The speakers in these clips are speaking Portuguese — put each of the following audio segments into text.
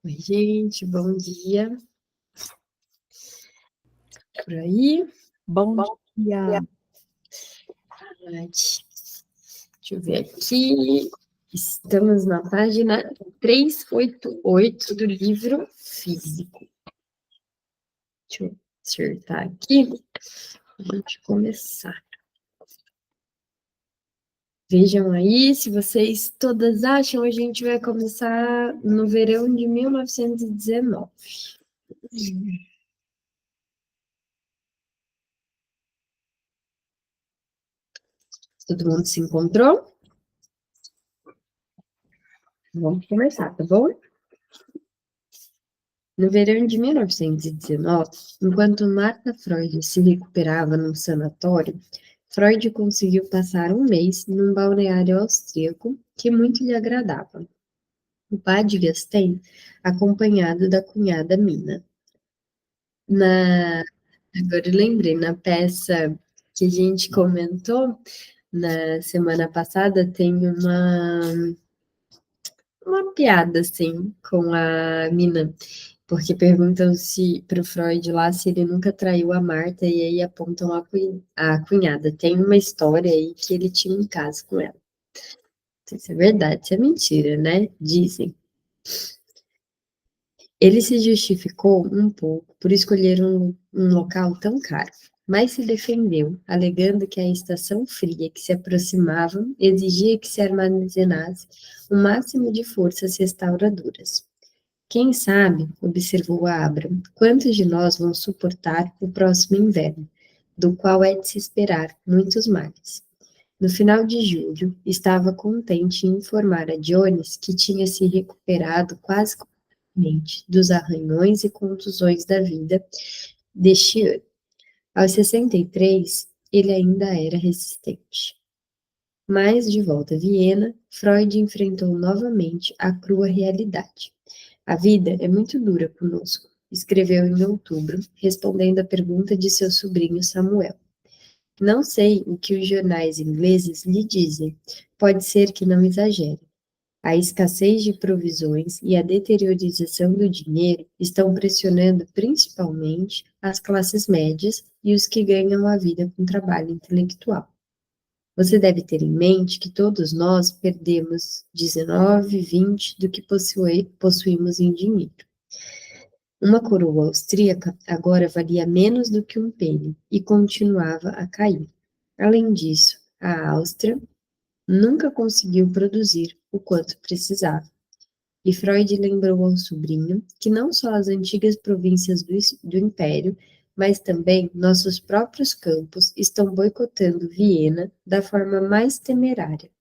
Oi, gente, bom dia. Por aí? Bom dia. Deixa eu ver aqui. Estamos na página 388 do livro físico. Deixa eu acertar aqui. Vamos começar. Vejam aí, se vocês todas acham, a gente vai começar no verão de 1919. Todo mundo se encontrou? Vamos começar, tá bom? No verão de 1919, enquanto Martha Freud se recuperava num sanatório, Freud conseguiu passar um mês num balneário austríaco que muito lhe agradava. O Bad Gastein, acompanhado da cunhada Mina. Agora eu lembrei, na peça que a gente comentou na semana passada, tem uma piada, assim, com a Mina, porque perguntam se para o Freud lá se ele nunca traiu a Marta, e aí apontam a cunhada. Tem uma história aí que ele tinha um caso com ela. Não sei se é verdade, se é mentira, né? Dizem. Ele se justificou um pouco por escolher um local tão caro, mas se defendeu, alegando que a estação fria que se aproximava exigia que se armazenasse o máximo de forças restauradoras. Quem sabe, observou Abraham, quantos de nós vão suportar o próximo inverno, do qual é de se esperar muitos males. No final de julho, estava contente em informar a Jones que tinha se recuperado quase completamente dos arranhões e contusões da vida deste ano. Aos 63, ele ainda era resistente. Mas, de volta a Viena, Freud enfrentou novamente a crua realidade. A vida é muito dura conosco, escreveu em outubro, respondendo à pergunta de seu sobrinho Samuel. Não sei o que os jornais ingleses lhe dizem, pode ser que não exagere. A escassez de provisões e a deteriorização do dinheiro estão pressionando principalmente as classes médias e os que ganham a vida com trabalho intelectual. Você deve ter em mente que todos nós perdemos 19, 20 do que possuímos em dinheiro. Uma coroa austríaca agora valia menos do que um penny e continuava a cair. Além disso, a Áustria nunca conseguiu produzir o quanto precisava. E Freud lembrou ao sobrinho que não só as antigas províncias do Império, mas também nossos próprios campos estão boicotando Viena da forma mais temerária.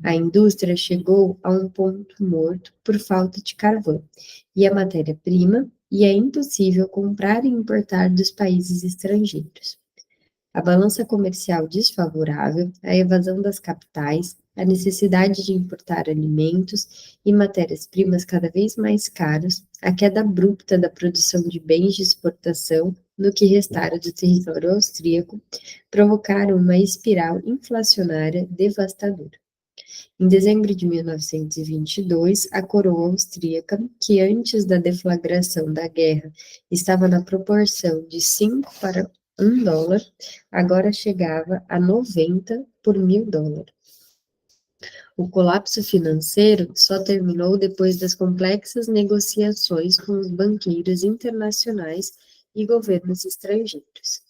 A indústria chegou a um ponto morto por falta de carvão e a matéria-prima, e é impossível comprar e importar dos países estrangeiros. A balança comercial desfavorável, a evasão das capitais, a necessidade de importar alimentos e matérias-primas cada vez mais caros, a queda abrupta da produção de bens de exportação no que restara do território austríaco, provocaram uma espiral inflacionária devastadora. Em dezembro de 1922, a coroa austríaca, que antes da deflagração da guerra estava na proporção de 5 para $1, agora chegava a 90 por $1.000. O colapso financeiro só terminou depois das complexas negociações com os banqueiros internacionais e governos estrangeiros.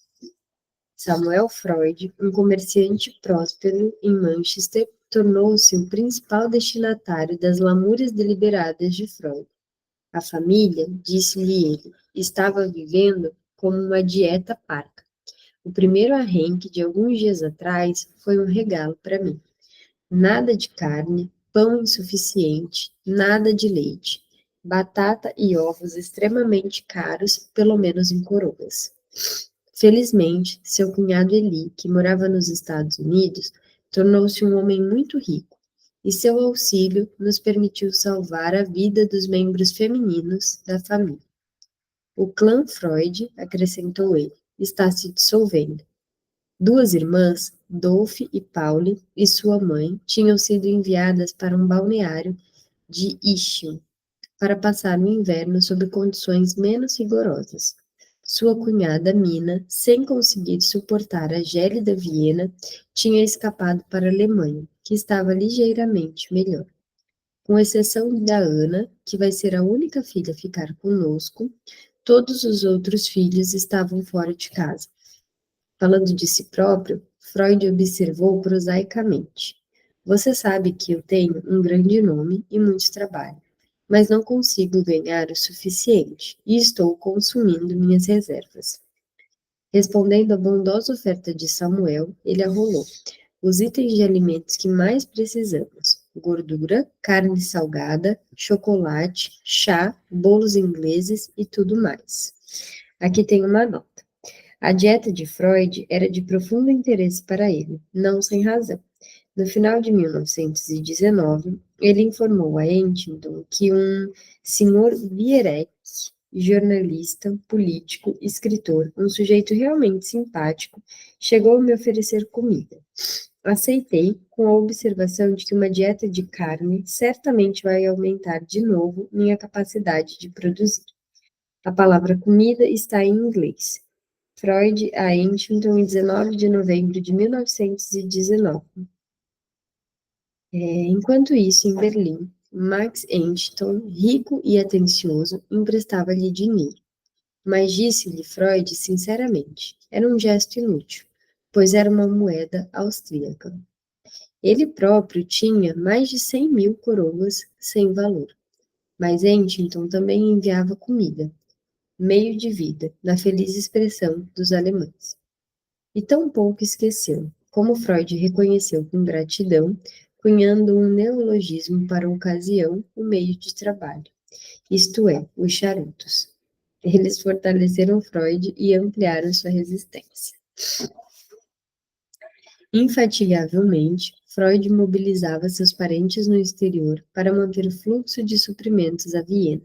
Samuel Freud, um comerciante próspero em Manchester, tornou-se o principal destinatário das lamúrias deliberadas de Freud. A família, disse-lhe ele, estava vivendo como uma dieta parca. O primeiro arranque de alguns dias atrás foi um regalo para mim. Nada de carne, pão insuficiente, nada de leite, batata e ovos extremamente caros, pelo menos em coroas. Felizmente, seu cunhado Eli, que morava nos Estados Unidos, tornou-se um homem muito rico, e seu auxílio nos permitiu salvar a vida dos membros femininos da família. O clã Freud, acrescentou ele, está se dissolvendo. Duas irmãs, Dolphy e Pauli, e sua mãe, tinham sido enviadas para um balneário de Ischia para passar o inverno sob condições menos rigorosas. Sua cunhada Mina, sem conseguir suportar a gélida Viena, tinha escapado para a Alemanha, que estava ligeiramente melhor. Com exceção da Ana, que vai ser a única filha a ficar conosco, todos os outros filhos estavam fora de casa. Falando de si próprio, Freud observou prosaicamente: você sabe que eu tenho um grande nome e muito trabalho, mas não consigo ganhar o suficiente e estou consumindo minhas reservas. Respondendo à bondosa oferta de Samuel, ele arrolou os itens de alimentos que mais precisamos: gordura, carne salgada, chocolate, chá, bolos ingleses e tudo mais. Aqui tem uma nota. A dieta de Freud era de profundo interesse para ele, não sem razão. No final de 1919, ele informou a Huntington que um Sr. Viereck, jornalista, político, escritor, um sujeito realmente simpático, chegou a me oferecer comida. Aceitei, com a observação de que uma dieta de carne certamente vai aumentar de novo minha capacidade de produzir. A palavra comida está em inglês. Freud a Huntington em 19 de novembro de 1919. Enquanto isso, em Berlim, Max Huntington, rico e atencioso, emprestava-lhe dinheiro. Mas disse-lhe Freud sinceramente, era um gesto inútil, pois era uma moeda austríaca. Ele próprio tinha mais de 100.000 coroas sem valor. Mas Huntington também enviava comida, meio de vida, na feliz expressão dos alemães. E tão pouco esqueceu, como Freud reconheceu com gratidão, cunhando um neologismo para a ocasião, o meio de trabalho, isto é, os charutos. Eles fortaleceram Freud e ampliaram sua resistência. Infatigavelmente, Freud mobilizava seus parentes no exterior para manter o fluxo de suprimentos a Viena.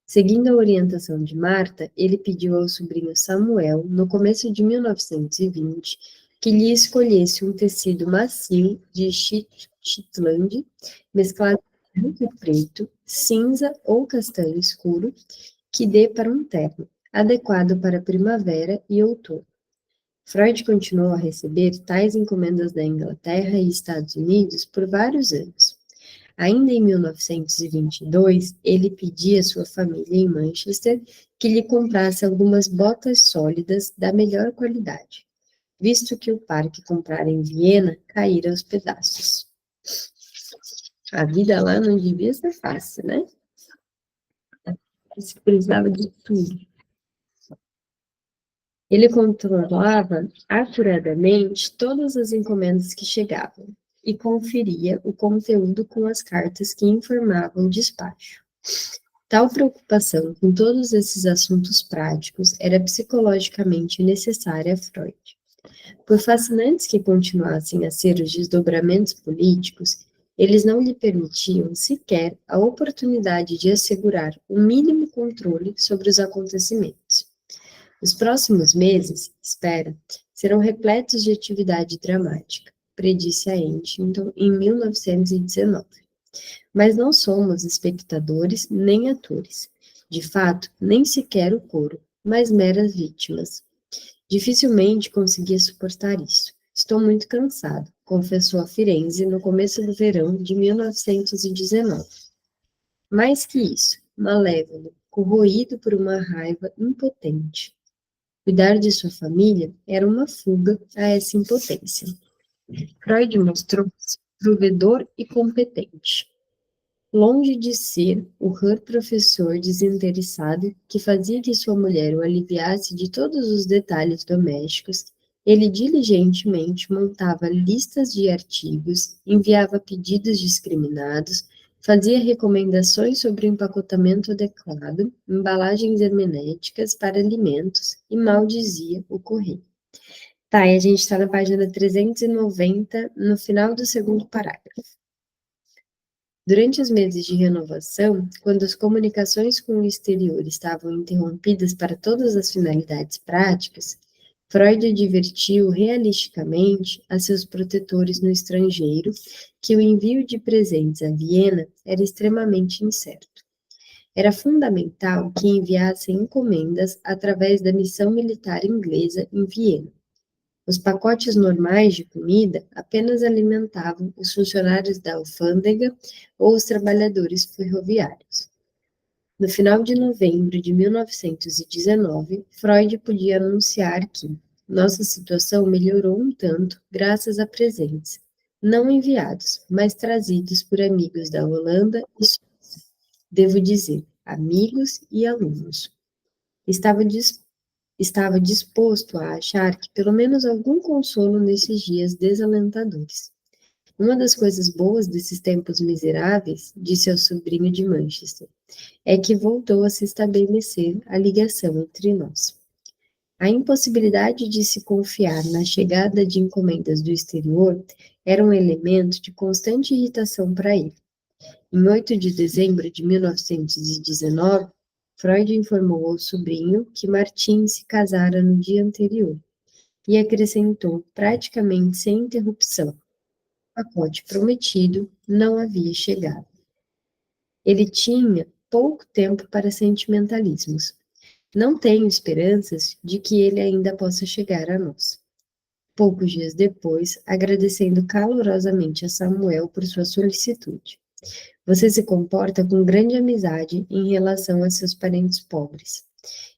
Seguindo a orientação de Marta, ele pediu ao sobrinho Samuel, no começo de 1920, que lhe escolhesse um tecido macio de Shetland, mesclado com branco e preto, cinza ou castanho escuro, que dê para um terno, adequado para primavera e outono. Freud continuou a receber tais encomendas da Inglaterra e Estados Unidos por vários anos. Ainda em 1922, ele pedia à sua família em Manchester que lhe comprasse algumas botas sólidas da melhor qualidade, visto que o par que comprara em Viena caíra aos pedaços. A vida lá não devia ser fácil, né? Se precisava de tudo. Ele controlava acuradamente todas as encomendas que chegavam e conferia o conteúdo com as cartas que informavam o despacho. Tal preocupação com todos esses assuntos práticos era psicologicamente necessária a Freud. Por fascinantes que continuassem a ser os desdobramentos políticos, eles não lhe permitiam sequer a oportunidade de assegurar o mínimo controle sobre os acontecimentos. Os próximos meses, espera, serão repletos de atividade dramática, predisse a Huntington em 1919. Mas não somos espectadores nem atores. De fato, nem sequer o coro, mas meras vítimas. Dificilmente conseguia suportar isso. Estou muito cansado, confessou a Firenze no começo do verão de 1919. Mais que isso, malévolo, corroído por uma raiva impotente. Cuidar de sua família era uma fuga a essa impotência. Freud mostrou-se provedor e competente. Longe de ser o professor desinteressado que fazia que sua mulher o aliviasse de todos os detalhes domésticos, ele diligentemente montava listas de artigos, enviava pedidos discriminados, fazia recomendações sobre empacotamento adequado, embalagens herméticas para alimentos e maldizia o correio. Tá, e a gente está na página 390, no final do segundo parágrafo. Durante os meses de renovação, quando as comunicações com o exterior estavam interrompidas para todas as finalidades práticas, Freud advertiu realisticamente a seus protetores no estrangeiro que o envio de presentes a Viena era extremamente incerto. Era fundamental que enviassem encomendas através da missão militar inglesa em Viena. Os pacotes normais de comida apenas alimentavam os funcionários da alfândega ou os trabalhadores ferroviários. No final de novembro de 1919, Freud podia anunciar que nossa situação melhorou um tanto graças a presentes, não enviados, mas trazidos por amigos da Holanda e Suíça. Devo dizer, amigos e alunos. Estava, estava disposto a achar que pelo menos algum consolo nesses dias desalentadores. Uma das coisas boas desses tempos miseráveis, disse ao sobrinho de Manchester, é que voltou a se estabelecer a ligação entre nós. A impossibilidade de se confiar na chegada de encomendas do exterior era um elemento de constante irritação para ele. Em 8 de dezembro de 1919, Freud informou ao sobrinho que Martin se casara no dia anterior e acrescentou, praticamente sem interrupção, o pacote prometido não havia chegado. Ele tinha pouco tempo para sentimentalismos. Não tenho esperanças de que ele ainda possa chegar a nós. Poucos dias depois, agradecendo calorosamente a Samuel por sua solicitude. Você se comporta com grande amizade em relação a seus parentes pobres.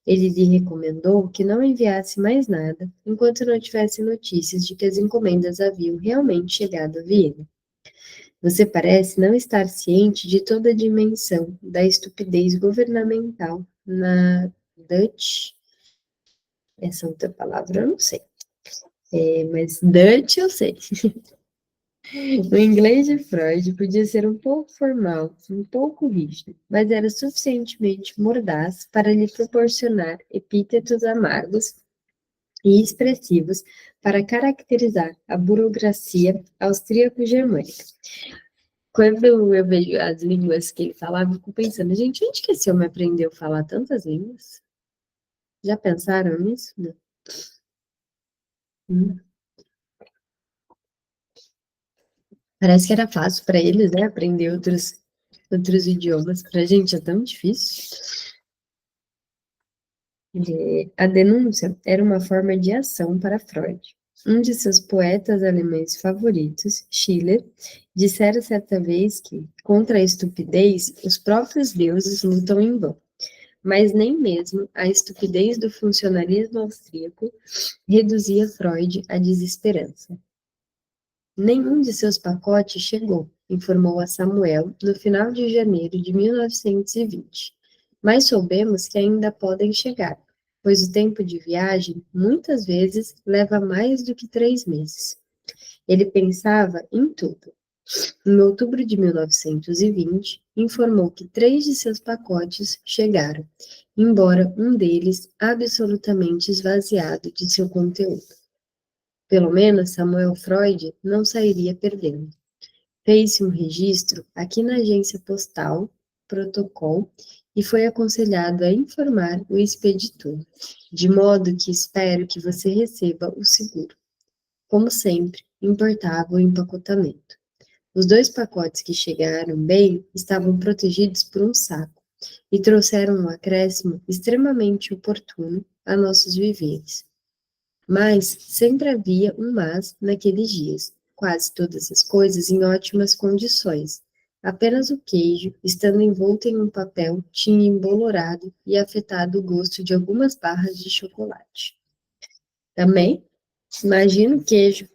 Ele lhe recomendou que não enviasse mais nada enquanto não tivesse notícias de que as encomendas haviam realmente chegado a Viena. Você parece não estar ciente de toda a dimensão da estupidez governamental na Dutch. Essa outra palavra eu não sei. Mas Dutch eu sei. O inglês de Freud podia ser um pouco formal, um pouco rígido, mas era suficientemente mordaz para lhe proporcionar epítetos amargos e expressivos para caracterizar a burocracia austríaco-germânica. Quando eu vejo as línguas que ele falava, eu fico pensando, gente, onde que esse homem aprendeu a falar tantas línguas? Já pensaram nisso? Não. Parece que era fácil para eles, né, aprender outros idiomas. Para a gente é tão difícil. A denúncia era uma forma de ação para Freud. Um de seus poetas alemães favoritos, Schiller, dissera certa vez que, contra a estupidez, os próprios deuses lutam em vão. Mas nem mesmo a estupidez do funcionalismo austríaco reduzia Freud à desesperança. Nenhum de seus pacotes chegou, informou a Samuel no final de janeiro de 1920. Mas soubemos que ainda podem chegar, pois o tempo de viagem, muitas vezes, leva mais do que 3 meses. Ele pensava em tudo. Em outubro de 1920, informou que 3 de seus pacotes chegaram, embora um deles absolutamente esvaziado de seu conteúdo. Pelo menos Samuel Freud não sairia perdendo. Fez-se um registro aqui na agência postal, protocolo, e foi aconselhado a informar o expeditor, de modo que espero que você receba o seguro. Como sempre, importava o empacotamento. Os 2 pacotes que chegaram bem estavam protegidos por um saco e trouxeram um acréscimo extremamente oportuno a nossos viveres. Mas sempre havia um mas naqueles dias. Quase todas as coisas em ótimas condições. Apenas o queijo, estando envolto em um papel, tinha embolorado e afetado o gosto de algumas barras de chocolate. Também, imagina o queijo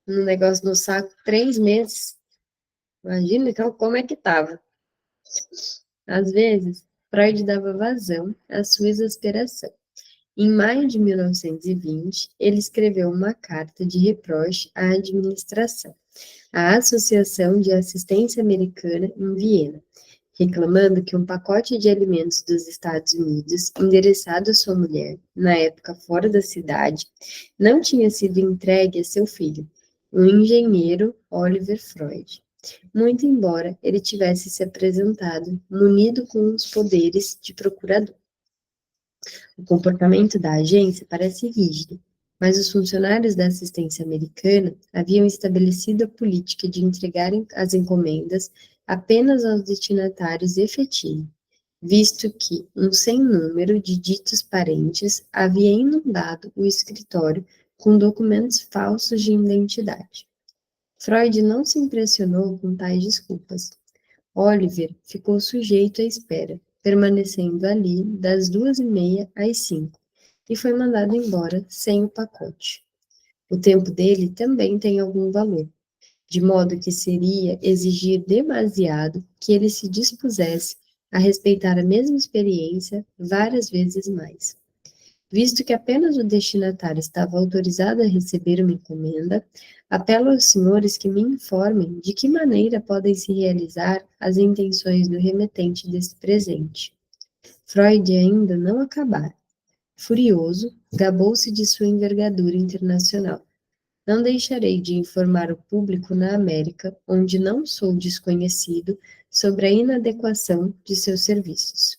no negócio no saco 3 meses. Imagina então como é que estava. Às vezes, Freud dava vazão à sua exasperação. Em maio de 1920, ele escreveu uma carta de reproche à administração, à Associação de Assistência Americana em Viena, reclamando que um pacote de alimentos dos Estados Unidos, endereçado à sua mulher, na época fora da cidade, não tinha sido entregue a seu filho, o engenheiro Oliver Freud, muito embora ele tivesse se apresentado munido com os poderes de procurador. O comportamento da agência parece rígido, mas os funcionários da assistência americana haviam estabelecido a política de entregarem as encomendas apenas aos destinatários efetivos, visto que um sem número de ditos parentes havia inundado o escritório com documentos falsos de identidade. Freud não se impressionou com tais desculpas. Oliver ficou sujeito à espera, permanecendo ali das 2h30 às 5, e foi mandado embora sem o pacote. O tempo dele também tem algum valor, de modo que seria exigir demasiado que ele se dispusesse a respeitar a mesma experiência várias vezes mais. Visto que apenas o destinatário estava autorizado a receber uma encomenda, apelo aos senhores que me informem de que maneira podem se realizar as intenções do remetente desse presente. Freud ainda não acabara. Furioso, gabou-se de sua envergadura internacional. Não deixarei de informar o público na América, onde não sou desconhecido, sobre a inadequação de seus serviços.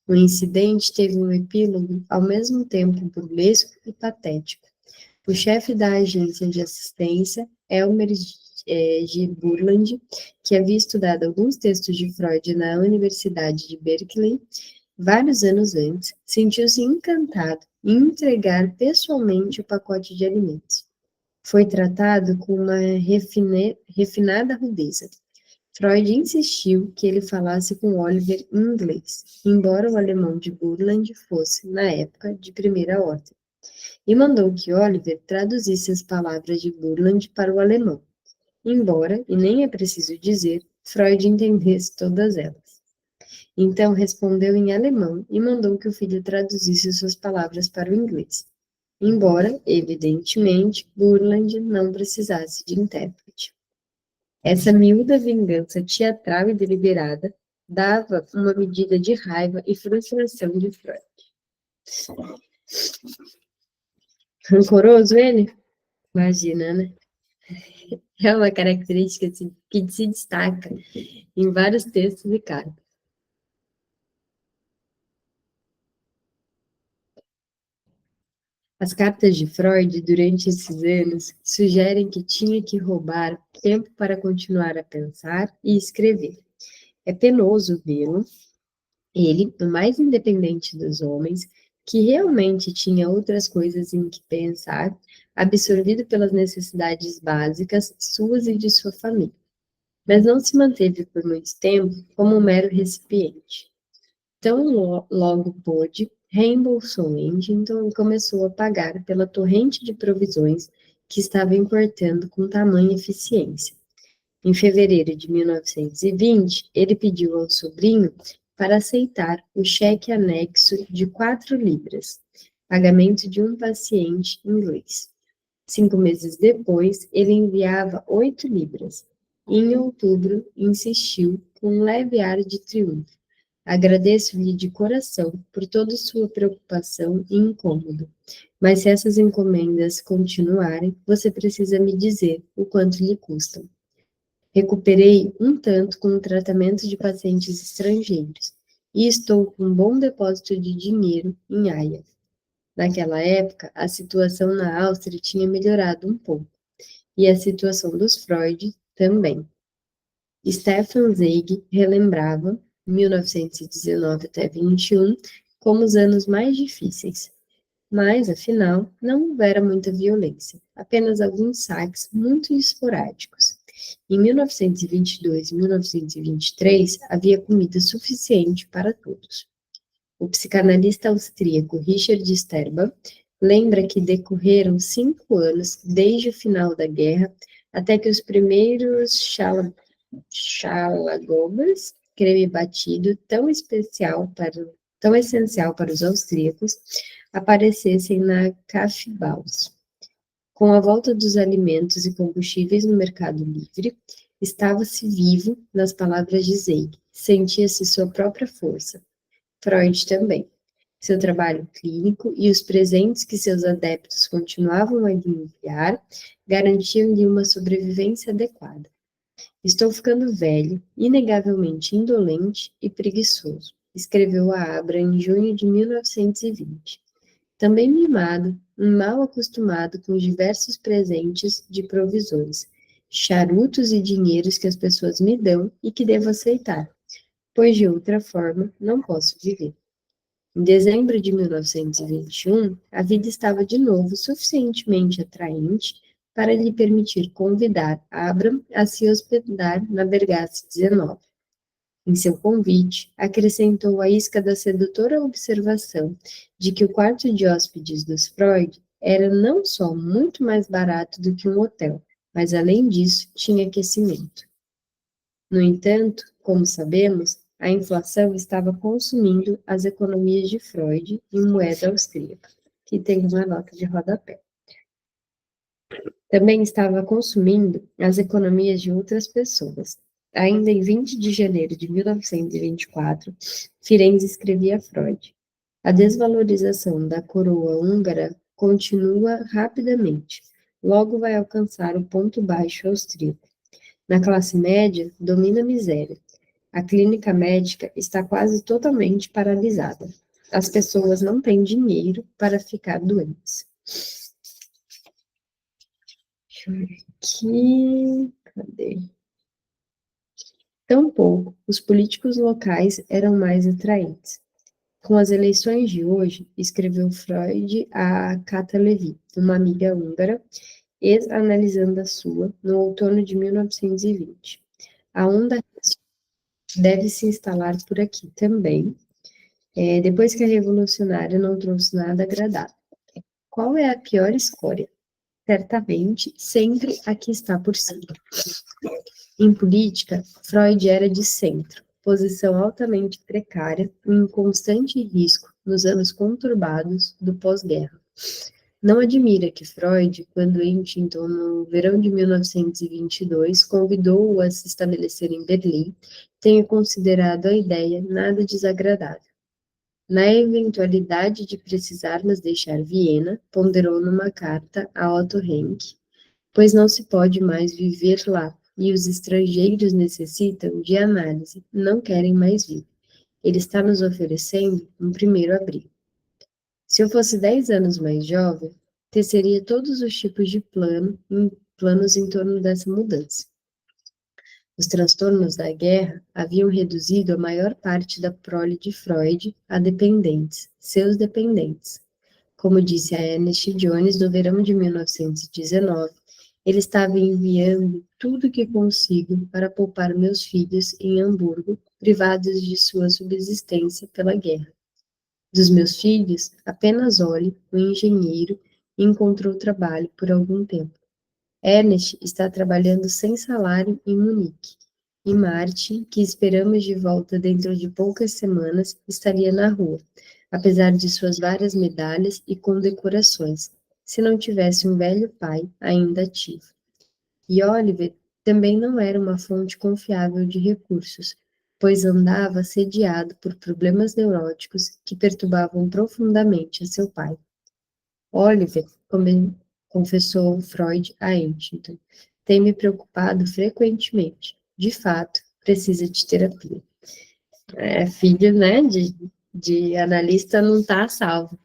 O incidente teve um epílogo ao mesmo tempo burlesco e patético. O chefe da agência de assistência, Elmer G. Burland, que havia estudado alguns textos de Freud na Universidade de Berkeley, vários anos antes, sentiu-se encantado em entregar pessoalmente o pacote de alimentos. Foi tratado com uma refinada rudeza. Freud insistiu que ele falasse com Oliver em inglês, embora o alemão de Burland fosse, na época, de primeira ordem, e mandou que Oliver traduzisse as palavras de Burland para o alemão, embora, e nem é preciso dizer, Freud entendesse todas elas. Então respondeu em alemão e mandou que o filho traduzisse suas palavras para o inglês, embora, evidentemente, Burland não precisasse de intérprete. Essa miúda vingança teatral e deliberada dava uma medida de raiva e frustração de Freud. Rancoroso ele? Imagina, né? É uma característica assim, que se destaca em vários textos e cartas. As cartas de Freud, durante esses anos, sugerem que tinha que roubar tempo para continuar a pensar e escrever. É penoso vê-lo, ele, o mais independente dos homens, que realmente tinha outras coisas em que pensar, absorvido pelas necessidades básicas suas e de sua família, mas não se manteve por muito tempo como um mero recipiente. Tão logo pôde, reembolsou Engington e começou a pagar pela torrente de provisões que estava importando com tamanha eficiência. Em fevereiro de 1920, ele pediu ao sobrinho para aceitar o cheque anexo de 4 libras, pagamento de um paciente inglês. 5 meses depois, ele enviava 8 libras. Em outubro, insistiu, com um leve ar de triunfo. Agradeço-lhe de coração por toda sua preocupação e incômodo, mas se essas encomendas continuarem, você precisa me dizer o quanto lhe custam. Recuperei um tanto com o tratamento de pacientes estrangeiros e estou com um bom depósito de dinheiro em Haia. Naquela época, a situação na Áustria tinha melhorado um pouco, e a situação dos Freud também. Stefan Zweig relembrava, 1919 até 21, como os anos mais difíceis. Mas, afinal, não houvera muita violência, apenas alguns saques muito esporádicos. Em 1922 e 1923, havia comida suficiente para todos. O psicanalista austríaco Richard Sterba lembra que decorreram 5 anos desde o final da guerra até que os primeiros Schlagobers, creme batido tão essencial para os austríacos, aparecessem na Kaffeehaus. Com a volta dos alimentos e combustíveis no mercado livre, estava-se vivo, nas palavras de Zweig, sentia-se sua própria força. Freud também. Seu trabalho clínico e os presentes que seus adeptos continuavam a lhe enviar garantiam-lhe uma sobrevivência adequada. Estou ficando velho, inegavelmente indolente e preguiçoso, escreveu a Abra em junho de 1920. também mimado, mal acostumado com os diversos presentes de provisões, charutos e dinheiros que as pessoas me dão e que devo aceitar, pois de outra forma não posso viver. Em dezembro de 1921, a vida estava de novo suficientemente atraente para lhe permitir convidar Abram a se hospedar na Bergasse 19. Em seu convite, acrescentou a isca da sedutora observação de que o quarto de hóspedes dos Freud era não só muito mais barato do que um hotel, mas além disso tinha aquecimento. No entanto, como sabemos, a inflação estava consumindo as economias de Freud em moeda austríaca, que tem uma nota de rodapé. Também estava consumindo as economias de outras pessoas. Ainda em 20 de janeiro de 1924, Firenze escrevia a Freud: a desvalorização da coroa húngara continua rapidamente. Logo vai alcançar o ponto baixo austríaco. Na classe média, domina a miséria. A clínica médica está quase totalmente paralisada. As pessoas não têm dinheiro para ficar doentes. Deixa eu ver aqui. Cadê? Tampouco os políticos locais eram mais atraentes. Com as eleições de hoje, escreveu Freud a Kata Levi, uma amiga húngara, ex-analisando a sua, no outono de 1920. A onda deve se instalar por aqui também, depois que a revolucionária não trouxe nada agradável. Qual é a pior escória? Certamente, sempre a que está por cima. Em política, Freud era de centro, posição altamente precária e em constante risco nos anos conturbados do pós-guerra. Não admira que Freud, quando Huntington, no verão de 1922, convidou-o a se estabelecer em Berlim, tenha considerado a ideia nada desagradável. Na eventualidade de precisarmos deixar Viena, ponderou numa carta a Otto Henk, pois não se pode mais viver lá, e os estrangeiros necessitam de análise, não querem mais vir. Ele está nos oferecendo um primeiro abrigo. Se eu fosse 10 anos mais jovem, teceria todos os tipos de planos em torno dessa mudança. Os transtornos da guerra haviam reduzido a maior parte da prole de Freud a dependentes, seus dependentes. Como disse a Ernest Jones no verão de 1919, ele estava enviando tudo o que consigo para poupar meus filhos em Hamburgo, privados de sua subsistência pela guerra. Dos meus filhos, apenas Ollie, o engenheiro, encontrou trabalho por algum tempo. Ernest está trabalhando sem salário em Munique. E Martin, que esperamos de volta dentro de poucas semanas, estaria na rua, apesar de suas várias medalhas e condecorações, se não tivesse um velho pai ainda ativo. E Oliver também não era uma fonte confiável de recursos, pois andava assediado por problemas neuróticos que perturbavam profundamente a seu pai. Oliver, confessou Freud a Huntington, tem me preocupado frequentemente. De fato, precisa de terapia. Filho, né, de analista não está salvo.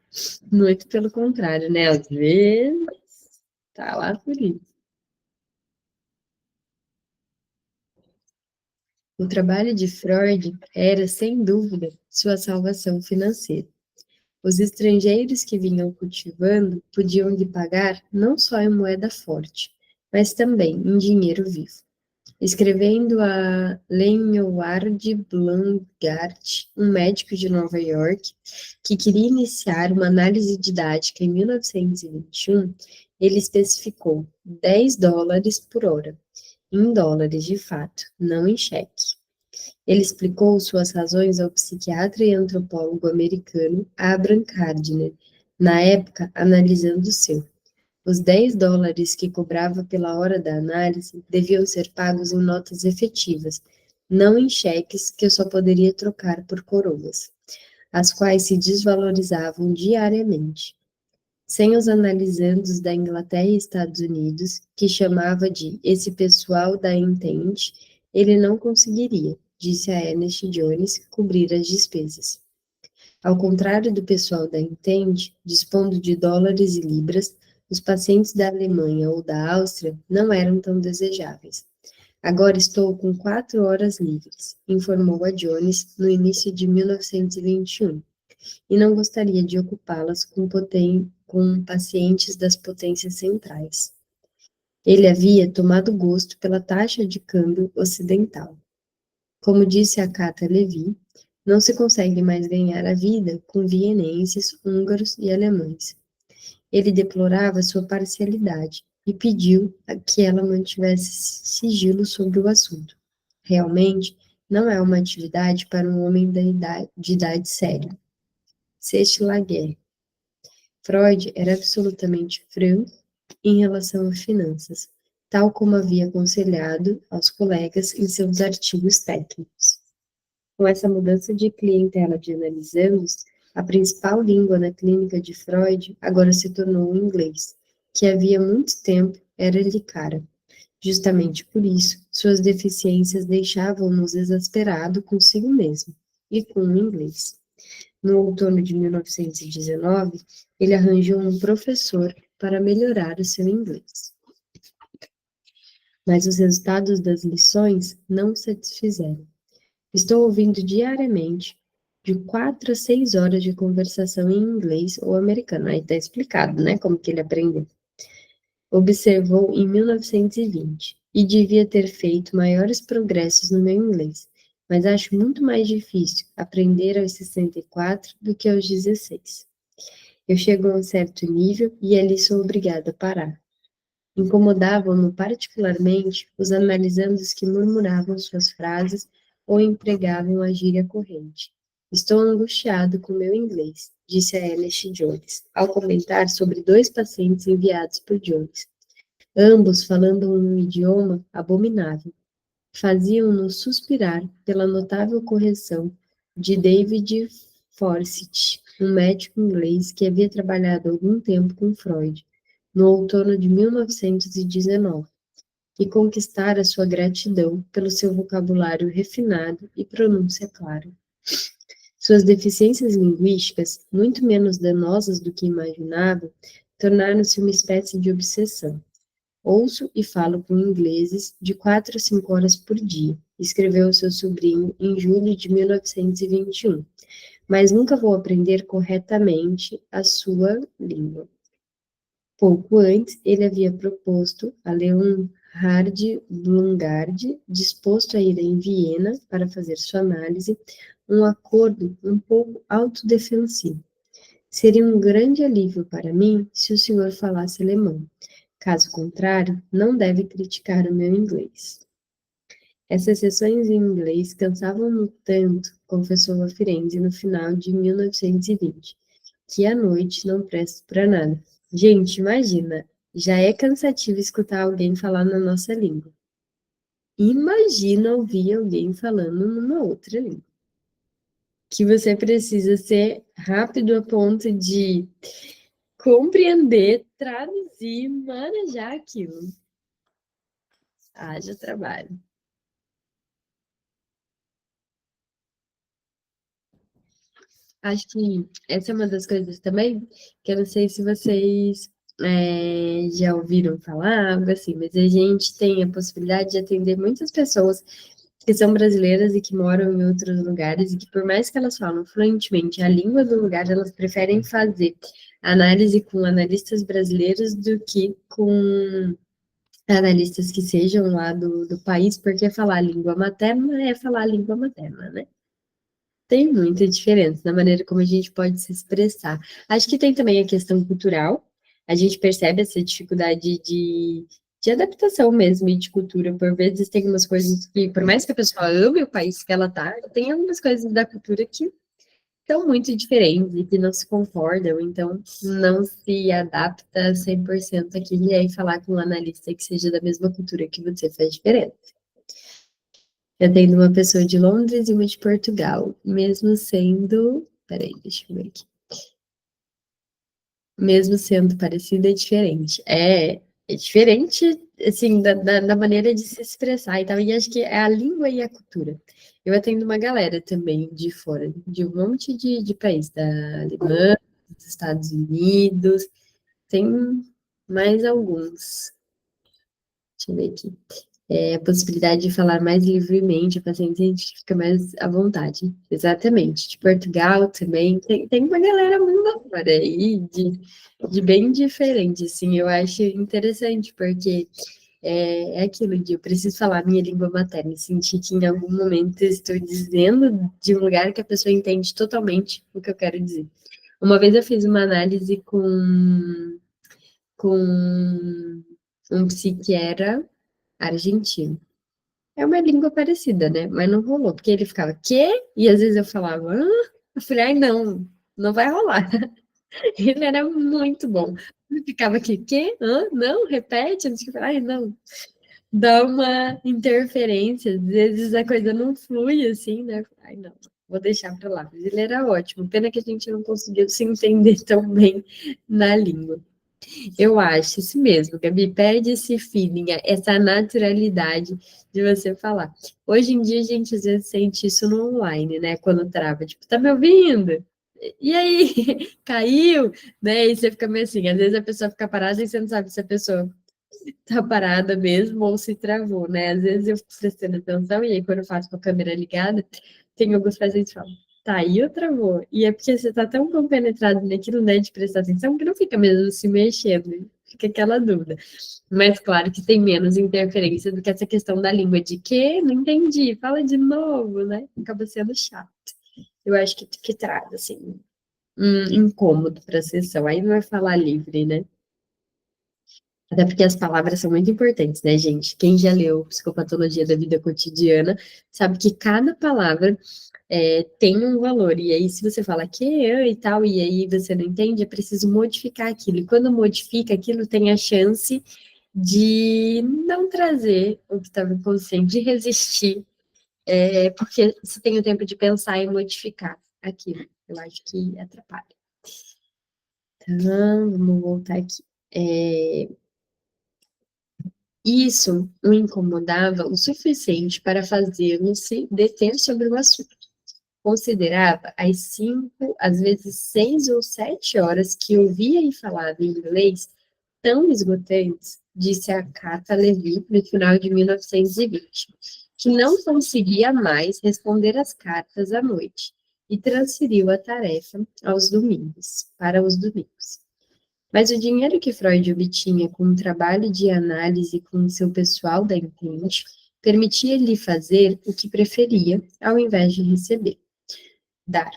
Muito pelo contrário, né? Às vezes, tá lá por isso. O trabalho de Freud era, sem dúvida, sua salvação financeira. Os estrangeiros que vinham cultivando podiam lhe pagar não só em moeda forte, mas também em dinheiro vivo. Escrevendo a Leonard Blancart, um médico de Nova York, que queria iniciar uma análise didática em 1921, ele especificou $10 por hora, em dólares de fato, não em cheque. Ele explicou suas razões ao psiquiatra e antropólogo americano Abraham Gardner, na época analisando o seu. Os $10 que cobrava pela hora da análise deviam ser pagos em notas efetivas, não em cheques que eu só poderia trocar por coroas, as quais se desvalorizavam diariamente. Sem os analisandos da Inglaterra e Estados Unidos, que chamava de esse pessoal da entente, ele não conseguiria, disse a Ernest Jones, cobrir as despesas. Ao contrário do pessoal da Entende, dispondo de dólares e libras, os pacientes da Alemanha ou da Áustria não eram tão desejáveis. Agora estou com 4 horas livres, informou a Jones no início de 1921, e não gostaria de ocupá-las com pacientes das potências centrais. Ele havia tomado gosto pela taxa de câmbio ocidental. Como disse a Cata Levi, não se consegue mais ganhar a vida com vienenses, húngaros e alemães. Ele deplorava sua parcialidade e pediu que ela mantivesse sigilo sobre o assunto. Realmente, não é uma atividade para um homem de idade séria. Sexte Laguerre. Freud era absolutamente franco em relação a finanças, tal como havia aconselhado aos colegas em seus artigos técnicos. Com essa mudança de clientela de analisandos, a principal língua na clínica de Freud agora se tornou o inglês, que havia muito tempo era-lhe cara. Justamente por isso, suas deficiências deixavam-nos exasperado consigo mesmo e com o inglês. No outono de 1919, ele arranjou um professor para melhorar o seu inglês. Mas os resultados das lições não o satisfizeram. Estou ouvindo diariamente de 4 a 6 horas de conversação em inglês ou americano. Aí está explicado, né, como que ele aprendeu. Observou em 1920 e devia ter feito maiores progressos no meu inglês, mas acho muito mais difícil aprender aos 64 do que aos 16. Eu chego a um certo nível e ali sou obrigada a parar. Incomodavam-no particularmente os analisandos que murmuravam suas frases ou empregavam a gíria corrente. Estou angustiado com meu inglês, disse a Ernest Jones, ao comentar sobre 2 pacientes enviados por Jones. Ambos falando um idioma abominável. Faziam-nos suspirar pela notável correção de David Forsyth, um médico inglês que havia trabalhado algum tempo com Freud, no outono de 1919, e conquistara sua gratidão pelo seu vocabulário refinado e pronúncia clara. Suas deficiências linguísticas, muito menos danosas do que imaginava, tornaram-se uma espécie de obsessão. Ouço e falo com ingleses de 4 a 5 horas por dia, escreveu seu sobrinho em julho de 1921, mas nunca vou aprender corretamente a sua língua. Pouco antes, ele havia proposto a Leonhard Blumgard, disposto a ir em Viena para fazer sua análise, um acordo um pouco autodefensivo. Seria um grande alívio para mim se o senhor falasse alemão. Caso contrário, não deve criticar o meu inglês. Essas sessões em inglês cansavam-no tanto, confessou a Firenze no final de 1920, que à noite não presto para nada. Gente, imagina, já é cansativo escutar alguém falar na nossa língua. Imagina ouvir alguém falando numa outra língua. Que você precisa ser rápido a ponto de compreender, traduzir, manejar aquilo. Haja trabalho. Acho que essa é uma das coisas também, que eu não sei se vocês já ouviram falar, algo assim, mas a gente tem a possibilidade de atender muitas pessoas que são brasileiras e que moram em outros lugares, e que por mais que elas falam fluentemente a língua do lugar, elas preferem fazer análise com analistas brasileiros do que com analistas que sejam lá do país, porque falar a língua materna é falar a língua materna, né? Tem muita diferença na maneira como a gente pode se expressar. Acho que tem também a questão cultural. A gente percebe essa dificuldade de adaptação mesmo e de cultura. Por vezes tem umas coisas que, por mais que a pessoa ame o país que ela tá, tem algumas coisas da cultura que são muito diferentes e que não se concordam, então não se adapta 100% aquilo. E aí falar com um analista que seja da mesma cultura que você faz diferença. Eu tenho uma pessoa de Londres e uma de Portugal, mesmo sendo. Peraí, deixa eu ver aqui. Mesmo sendo parecida, é diferente. É diferente, assim, da maneira de se expressar e tal. E acho que é a língua e a cultura. Eu atendo uma galera também de fora, de um monte de país, da Alemanha, dos Estados Unidos, tem mais alguns. Deixa eu ver aqui. A possibilidade de falar mais livremente, a paciente fica mais à vontade. Exatamente. De Portugal também, tem uma galera muito fora aí, de bem diferente, assim, eu acho interessante, porque é aquilo de eu preciso falar minha língua materna, e sentir que em algum momento eu estou dizendo de um lugar que a pessoa entende totalmente o que eu quero dizer. Uma vez eu fiz uma análise com um psiquiatra argentino. É uma língua parecida, né? Mas não rolou, porque ele ficava, quê? E às vezes eu falava, hã? Eu falei, ai, não, não vai rolar. Ele era muito bom. Ele ficava aqui, quê? Hã? Não, repete. Eu falei, ai, não. Dá uma interferência, às vezes a coisa não flui assim, né? Ai, não, vou deixar para lá. Mas ele era ótimo. Pena que a gente não conseguiu se entender tão bem na língua. Eu acho isso mesmo, Gabi, perde esse feeling, essa naturalidade de você falar. Hoje em dia a gente às vezes sente isso no online, né? Quando trava, tipo, tá me ouvindo? E aí, caiu, né? E você fica meio assim, às vezes a pessoa fica parada e você não sabe se a pessoa tá parada mesmo ou se travou, né? Às vezes eu fico prestando atenção e aí quando eu faço com a câmera ligada, tem alguns pacientes que falam, tá, aí eu travou. E é porque você tá tão compenetrado naquilo, né, de prestar atenção, que não fica mesmo se mexendo, fica aquela dúvida. Mas claro que tem menos interferência do que essa questão da língua de que não entendi, fala de novo, né? Acaba sendo chato. Eu acho que traz, assim, um incômodo para a sessão. Aí não é falar livre, né? Até porque as palavras são muito importantes, né, gente? Quem já leu Psicopatologia da Vida Cotidiana sabe que cada palavra tem um valor. E aí, se você fala que e tal, e aí você não entende, é preciso modificar aquilo. E quando modifica, aquilo tem a chance de não trazer o que estava inconsciente, de resistir, porque você tem o tempo de pensar e modificar aquilo. Eu acho que atrapalha. Então, vamos voltar aqui. Isso o incomodava o suficiente para fazê-lo se deter sobre o assunto. Considerava as 5, às vezes 6 ou 7 horas que ouvia e falava em inglês tão esgotantes, disse a Cata Levi no final de 1920, que não conseguia mais responder as cartas à noite e transferiu a tarefa aos domingos, para os domingos. Mas o dinheiro que Freud obtinha com o trabalho de análise com seu pessoal da Entente permitia-lhe fazer o que preferia, ao invés de receber, dar.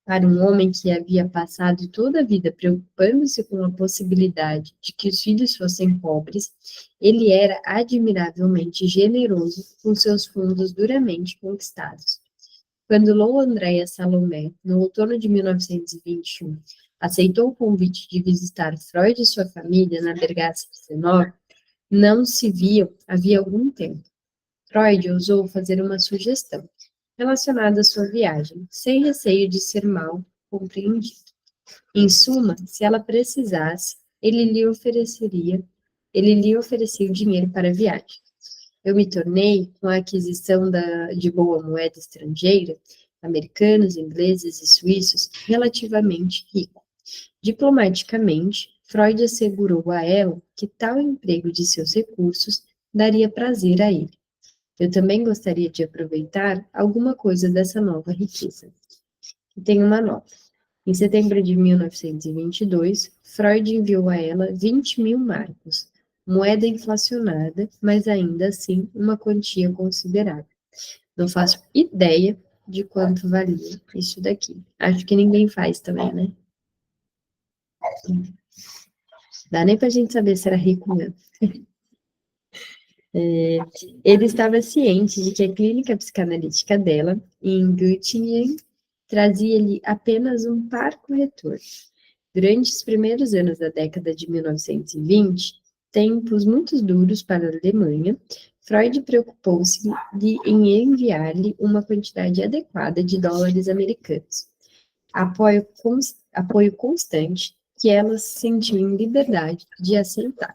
Para um homem que havia passado toda a vida preocupando-se com a possibilidade de que os filhos fossem pobres, ele era admiravelmente generoso com seus fundos duramente conquistados. Quando Lou Andréa Salomé, no outono de 1921, aceitou o convite de visitar Freud e sua família na Bergasse 19, não se viam havia algum tempo. Freud ousou fazer uma sugestão relacionada à sua viagem, sem receio de ser mal compreendido. Em suma, se ela precisasse, ele lhe oferecia o dinheiro para a viagem. Eu me tornei, com a aquisição de boa moeda estrangeira, americanos, ingleses e suíços, relativamente rico. Diplomaticamente, Freud assegurou a ela que tal emprego de seus recursos daria prazer a ele. Eu também gostaria de aproveitar alguma coisa dessa nova riqueza. E tem uma nota. Em setembro de 1922, Freud enviou a ela 20.000 marcos, moeda inflacionada, mas ainda assim uma quantia considerável. Não faço ideia de quanto valia isso daqui. Acho que ninguém faz também, né? Dá nem pra gente saber se era rico mesmo. Ele estava ciente de que a clínica psicanalítica dela, em Göttingen, trazia-lhe apenas um parco retorno. Durante os primeiros anos da década de 1920, tempos muito duros para a Alemanha, Freud preocupou-se em enviar-lhe uma quantidade adequada de dólares americanos. Apoio constante que ela se sentiu em liberdade de aceitar.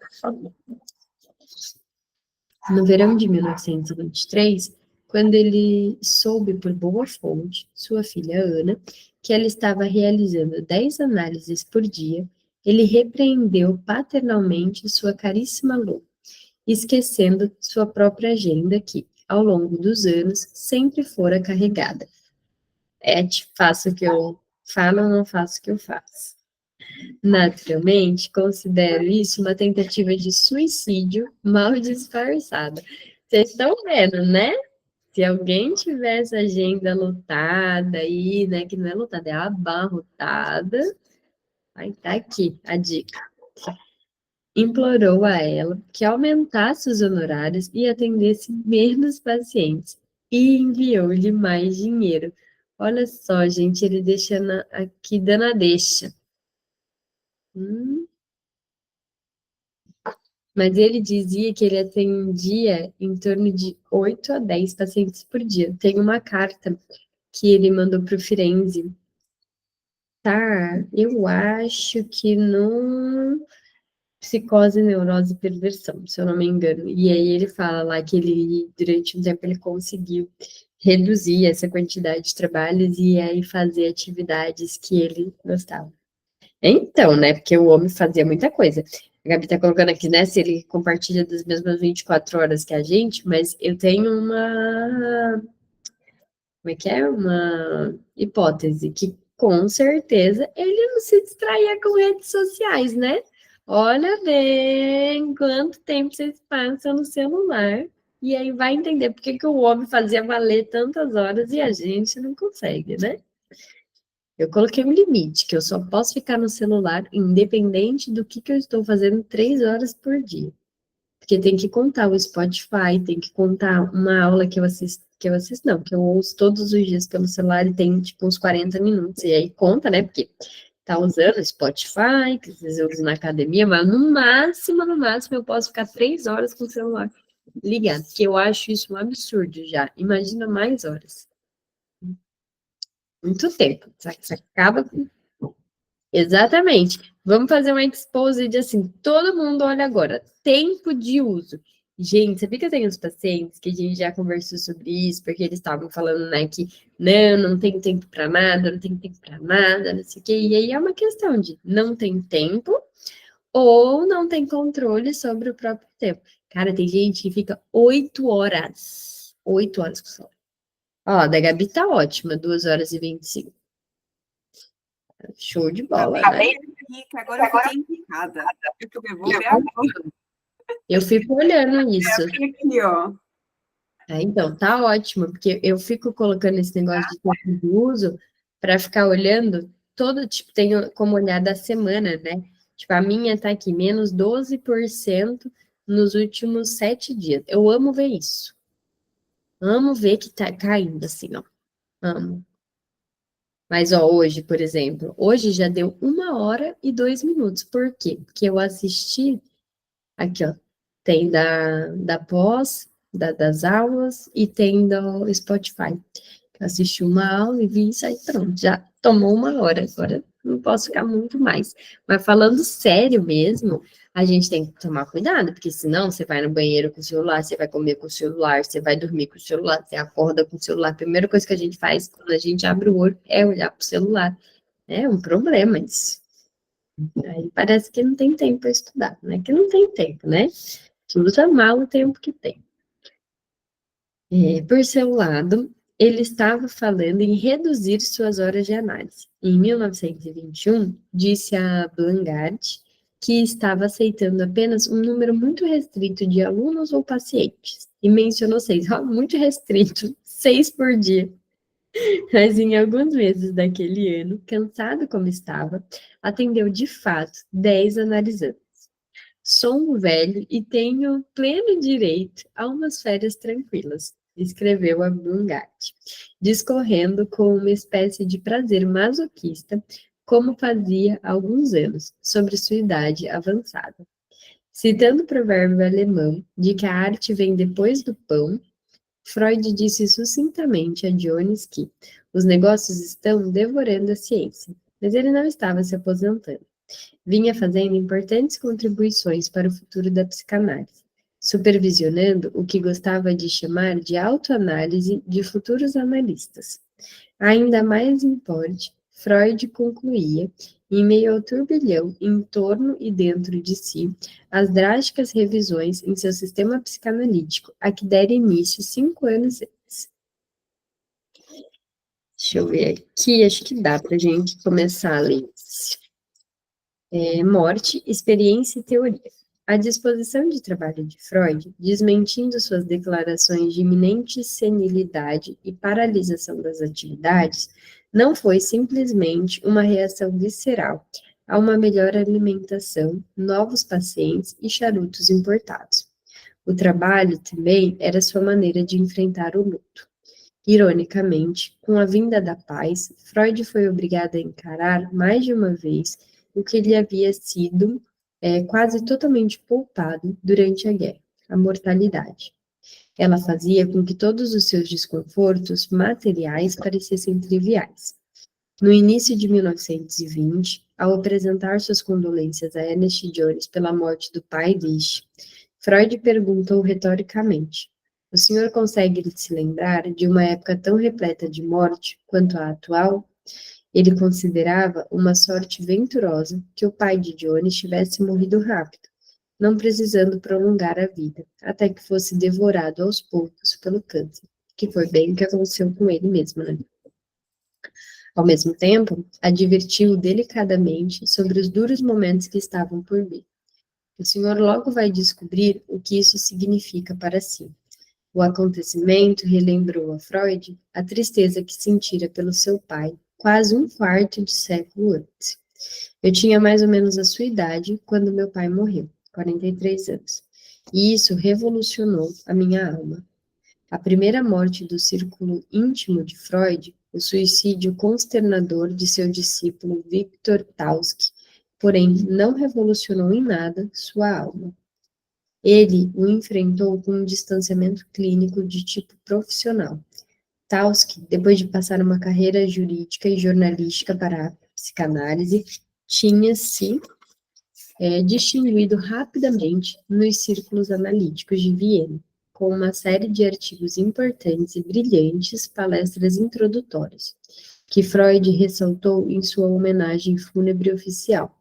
No verão de 1923, quando ele soube por boa fonte, sua filha Ana, que ela estava realizando 10 análises por dia, ele repreendeu paternalmente sua caríssima Lô, esquecendo sua própria agenda que, ao longo dos anos, sempre fora carregada. Faço o que eu falo ou não faço o que eu faço. Naturalmente, considero isso uma tentativa de suicídio mal disfarçada. Vocês estão vendo, né? Se alguém tiver essa agenda lotada aí, né, que não é lotada, é abarrotada, aí tá aqui a dica. Implorou a ela que aumentasse os honorários e atendesse menos pacientes, e enviou-lhe mais dinheiro. Olha só, gente, ele deixa aqui dando a deixa. Mas ele dizia que ele atendia em torno de 8 a 10 pacientes por dia. Tem uma carta que ele mandou para o Firenze. Tá, eu acho que no Psicose, Neurose e Perversão, se eu não me engano. E aí ele fala lá que ele, durante um tempo, ele conseguiu reduzir essa quantidade de trabalhos e aí fazer atividades que ele gostava. Então, né, porque o homem fazia muita coisa. A Gabi tá colocando aqui, né, se ele compartilha das mesmas 24 horas que a gente, mas eu tenho como é que é? Uma hipótese que, com certeza, ele não se distraía com redes sociais, né? Olha bem quanto tempo vocês passam no celular, e aí vai entender por que que o homem fazia valer tantas horas e a gente não consegue, né? Eu coloquei um limite, que eu só posso ficar no celular, independente do que eu estou fazendo, 3 horas por dia. Porque tem que contar o Spotify, tem que contar uma aula que eu assisto não, que eu ouço todos os dias pelo celular e tem, tipo, uns 40 minutos. E aí conta, né? Porque tá usando o Spotify, que às vezes eu uso na academia, mas no máximo, eu posso ficar 3 horas com o celular ligado, que eu acho isso um absurdo já. Imagina mais horas. Muito tempo. Você acaba com. Exatamente. Vamos fazer um exposed assim, todo mundo olha agora. Tempo de uso. Gente, sabia que eu tenho uns pacientes que a gente já conversou sobre isso, porque eles estavam falando, né, que não tem tempo para nada, não tem tempo para nada, não sei o quê. E aí é uma questão de não tem tempo ou não tem controle sobre o próprio tempo. Cara, tem gente que fica 8 horas. 8 horas com o celular. Ó, a da Gabi tá ótima, 2 horas e 25. Show de bola, né? Rica, agora eu fiquei implicada. Eu vou ver agora. Eu fico olhando isso. Aqui, ó. Então, tá ótimo, porque eu fico colocando esse negócio de tempo de uso para ficar olhando todo, tipo, tenho como olhar da semana, né? Tipo, a minha tá aqui, menos 12% nos últimos 7 dias. Eu amo ver isso. Amo ver que tá caindo assim, ó. Amo. Mas, ó, hoje, por exemplo, hoje já deu 1 hora e 2 minutos. Por quê? Porque eu assisti, aqui, ó, tem da pós, das aulas, e tem do Spotify. Eu assisti uma aula e vi isso aí, pronto, já tomou 1 hora, agora não posso ficar muito mais. Mas falando sério mesmo, a gente tem que tomar cuidado, porque senão você vai no banheiro com o celular, você vai comer com o celular, você vai dormir com o celular, você acorda com o celular. A primeira coisa que a gente faz quando a gente abre o olho é olhar para o celular. É um problema isso. Aí parece que não tem tempo para estudar, não é que não tem tempo, né? Que usa mal o tempo que tem. Por seu lado, ele estava falando em reduzir suas horas de análise. Em 1921, disse a Blangard que estava aceitando apenas um número muito restrito de alunos ou pacientes, e mencionou 6, muito restrito, 6 por dia. Mas em alguns meses daquele ano, cansado como estava, atendeu de fato 10 analisantes. Sou um velho e tenho pleno direito a umas férias tranquilas, escreveu a Blungart, discorrendo com uma espécie de prazer masoquista, como fazia há alguns anos, sobre sua idade avançada. Citando o provérbio alemão de que a arte vem depois do pão, Freud disse sucintamente a Jones que os negócios estão devorando a ciência, mas ele não estava se aposentando. Vinha fazendo importantes contribuições para o futuro da psicanálise. supervisionando o que gostava de chamar de autoanálise de futuros analistas. Ainda mais importe, Freud concluía, em meio ao turbilhão em torno e dentro de si, as drásticas revisões em seu sistema psicanalítico, a que dera início 5 anos antes. Deixa eu ver aqui, acho que dá para a gente começar a ler. Morte, experiência e teoria. A disposição de trabalho de Freud, desmentindo suas declarações de iminente senilidade e paralisação das atividades, não foi simplesmente uma reação visceral a uma melhor alimentação, novos pacientes e charutos importados. O trabalho também era sua maneira de enfrentar o luto. Ironicamente, com a vinda da paz, Freud foi obrigado a encarar mais de uma vez o que lhe havia sido quase totalmente poupado durante a guerra, a mortalidade. Ela fazia com que todos os seus desconfortos materiais parecessem triviais. No início de 1920, ao apresentar suas condolências a Ernest Jones pela morte do pai Lish, Freud perguntou retoricamente: o senhor consegue se lembrar de uma época tão repleta de morte quanto a atual? Ele considerava uma sorte venturosa que o pai de Jones tivesse morrido rápido, não precisando prolongar a vida, até que fosse devorado aos poucos pelo câncer, que foi bem o que aconteceu com ele mesmo, né? Ao mesmo tempo, advertiu delicadamente sobre os duros momentos que estavam por vir. O senhor logo vai descobrir o que isso significa para si. O acontecimento relembrou a Freud a tristeza que sentira pelo seu pai, quase um quarto de século antes. Eu tinha mais ou menos a sua idade quando meu pai morreu, 43 anos, e isso revolucionou a minha alma. A primeira morte do círculo íntimo de Freud, o suicídio consternador de seu discípulo Viktor Taussky, porém não revolucionou em nada sua alma. Ele o enfrentou com um distanciamento clínico de tipo profissional. Taussky, depois de passar uma carreira jurídica e jornalística para a psicanálise, tinha se distinguido rapidamente nos círculos analíticos de Viena, com uma série de artigos importantes e brilhantes palestras introdutórias, que Freud ressaltou em sua homenagem fúnebre oficial.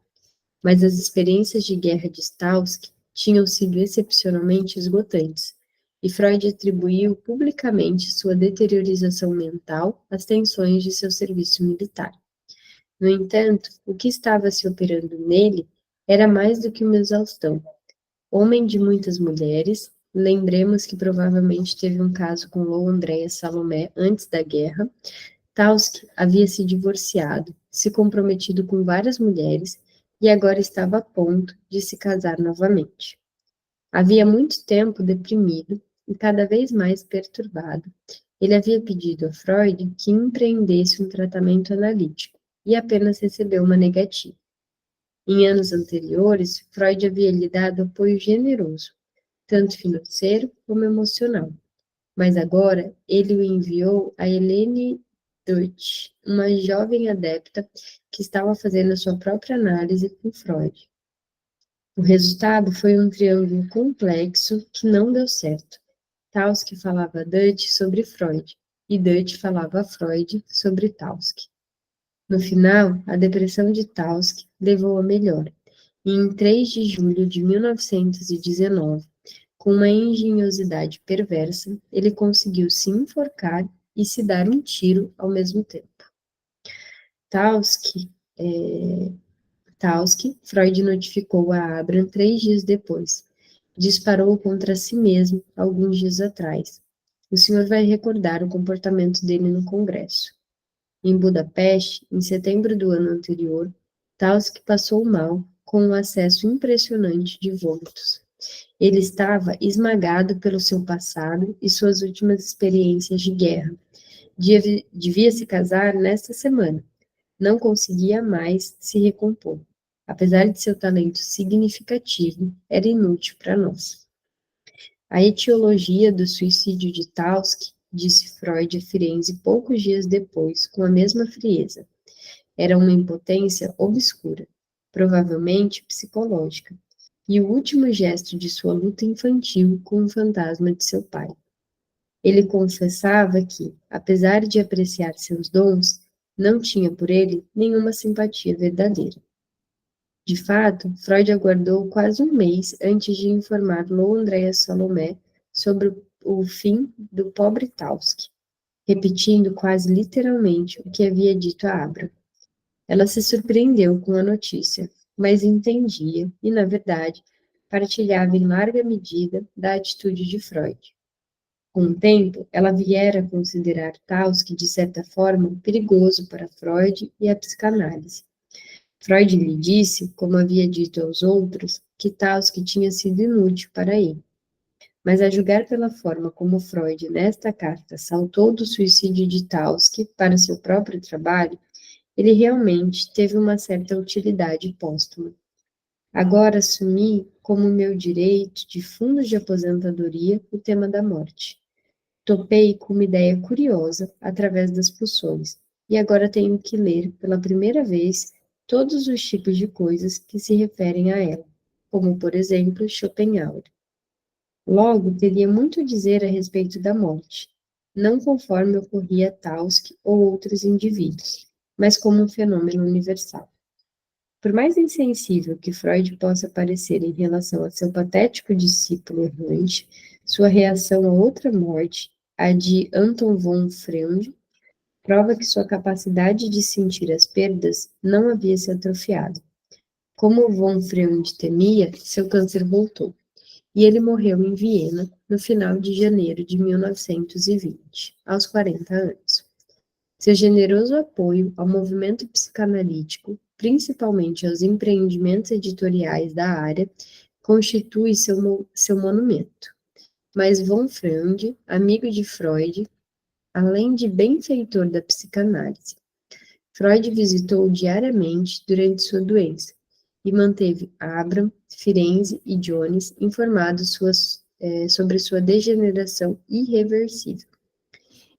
Mas as experiências de guerra de Taussky tinham sido excepcionalmente esgotantes, e Freud atribuiu publicamente sua deteriorização mental às tensões de seu serviço militar. No entanto, o que estava se operando nele era mais do que uma exaustão. Homem de muitas mulheres, lembremos que provavelmente teve um caso com Lou Andréa Salomé antes da guerra, Taussky havia se divorciado, se comprometido com várias mulheres e agora estava a ponto de se casar novamente. Havia muito tempo deprimido e cada vez mais perturbado. Ele havia pedido a Freud que empreendesse um tratamento analítico e apenas recebeu uma negativa. Em anos anteriores, Freud havia lhe dado apoio generoso, tanto financeiro como emocional. Mas agora ele o enviou a Helene Deutsch, uma jovem adepta que estava fazendo a sua própria análise com Freud. O resultado foi um triângulo complexo que não deu certo. Taussky falava a Deutsch sobre Freud, e Deutsch falava a Freud sobre Taussky. No final, a depressão de Taussky levou a melhora, e em 3 de julho de 1919, com uma engenhosidade perversa, ele conseguiu se enforcar e se dar um tiro ao mesmo tempo. Taussky, Freud notificou a Abraham 3 dias depois. Disparou contra si mesmo alguns dias atrás. O senhor vai recordar o comportamento dele no Congresso. Em Budapeste, em setembro do ano anterior, Taussky passou mal com um acesso impressionante de vômitos. Ele estava esmagado pelo seu passado e suas últimas experiências de guerra. Devia se casar nesta semana. Não conseguia mais se recompor. Apesar de seu talento significativo, era inútil para nós. A etiologia do suicídio de Taussky, disse Freud a Firenze poucos dias depois, com a mesma frieza. Era uma impotência obscura, provavelmente psicológica. e o último gesto de sua luta infantil com o fantasma de seu pai. Ele confessava que, apesar de apreciar seus dons, não tinha por ele nenhuma simpatia verdadeira. De fato, Freud aguardou quase um mês antes de informar Lou Andrea Salomé sobre o fim do pobre Tausk, repetindo quase literalmente o que havia dito a Abra. Ela se surpreendeu com a notícia, mas entendia e, na verdade, partilhava em larga medida da atitude de Freud. Com o tempo, ela viera a considerar Tausk, de certa forma, perigoso para Freud e a psicanálise. Freud lhe disse, como havia dito aos outros, que Tausk tinha sido inútil para ele. Mas a julgar pela forma como Freud, nesta carta, saltou do suicídio de Tausk para seu próprio trabalho, ele realmente teve uma certa utilidade póstuma. Agora assumi como meu direito de fundos de aposentadoria o tema da morte. Topei com uma ideia curiosa através das pulsões, e agora tenho que ler pela primeira vez todos os tipos de coisas que se referem a ela, como, por exemplo, Schopenhauer. Logo, teria muito a dizer a respeito da morte, não conforme ocorria a Tausk ou outros indivíduos, mas como um fenômeno universal. Por mais insensível que Freud possa parecer em relação a seu patético discípulo errante, sua reação a outra morte, a de Anton von Freund, prova que sua capacidade de sentir as perdas não havia se atrofiado. Como von Freund temia, seu câncer voltou, e ele morreu em Viena no final de janeiro de 1920, aos 40 anos. Seu generoso apoio ao movimento psicanalítico, principalmente aos empreendimentos editoriais da área, constitui seu monumento. Mas von Freund, amigo de Freud, além de benfeitor da psicanálise, Freud visitou diariamente durante sua doença e manteve Abraham, Firenze e Jones informados sobre sua degeneração irreversível.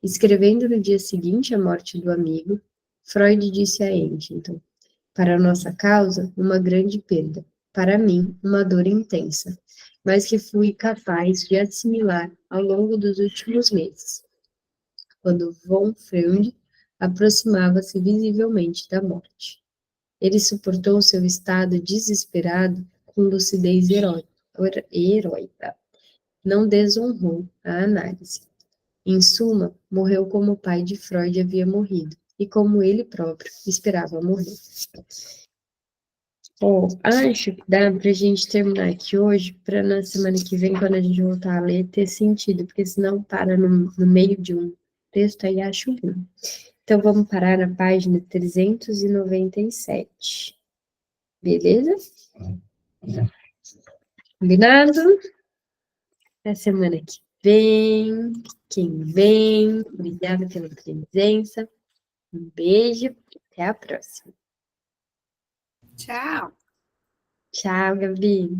Escrevendo no dia seguinte à morte do amigo, Freud disse a Huntington: para a nossa causa, uma grande perda, para mim, uma dor intensa, mas que fui capaz de assimilar ao longo dos últimos meses, quando von Freund aproximava-se visivelmente da morte. Ele suportou seu estado desesperado com lucidez heróica. Não desonrou a análise. Em suma, morreu como o pai de Freud havia morrido, e como ele próprio esperava morrer. Bom, acho que dá para a gente terminar aqui hoje, para na semana que vem, quando a gente voltar a ler, ter sentido, porque senão para no meio de um texto, aí acho ruim. Então, vamos parar na página 397. Beleza? Combinado? Na semana que vem, quem vem, obrigada pela presença. Um beijo, até a próxima. Tchau. Tchau, Gabi.